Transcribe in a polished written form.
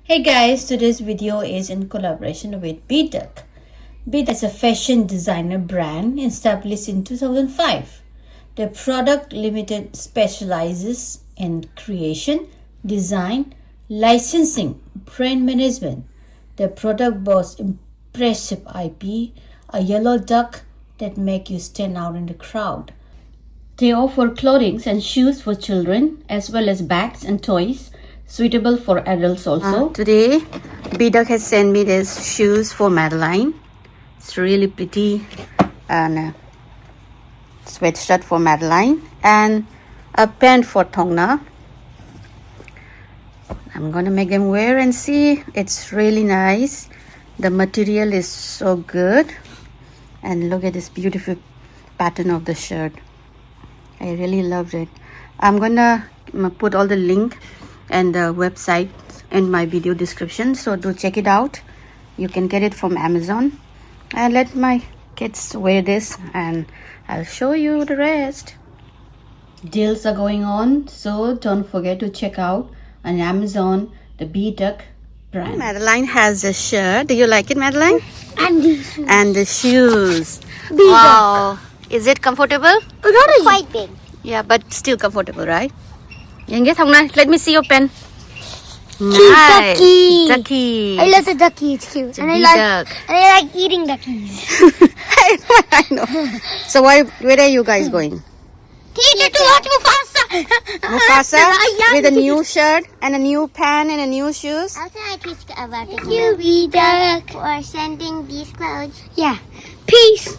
Hey guys, today's video is in collaboration with B.DUCK. B.DUCK is a fashion designer brand established in 2005. The product limited specializes in creation, design, licensing, brand management. The product boasts impressive IP, a yellow duck that make you stand out in the crowd. They offer clothing and shoes for children as well as bags and toys suitable for adults also. Today, B.DUCK has sent me these shoes for Madeline. It's really pretty, and a sweatshirt for Madeline and a pant for Tongna. I'm gonna make them wear and see. It's really nice. The material is so good, and look at this beautiful pattern of the shirt. I really loved it. I'm gonna put all the link and the website in my video description, so do check it out. You can get it from Amazon. I let my kids wear this and I'll show you the rest. Deals are going on, so don't forget to check out on Amazon the B.DUCK brand. Madeline has a shirt. Do you like it, Madeline? And these shoes. And the shoes. B.DUCK. Wow. Is it comfortable? Not quite big. Yeah, but still comfortable, right? Let me see your pen. Cute Nice. ducky. Ducky. I love the ducky. It's cute. It's a And B.DUCK. I like eating duckies. I know. So where are you guys going? Teacher to watch Mufasa. Mufasa with a new shirt and a new pen and a new shoes. Also, I teach about the B.DUCK for sending these clothes. Yeah. Peace.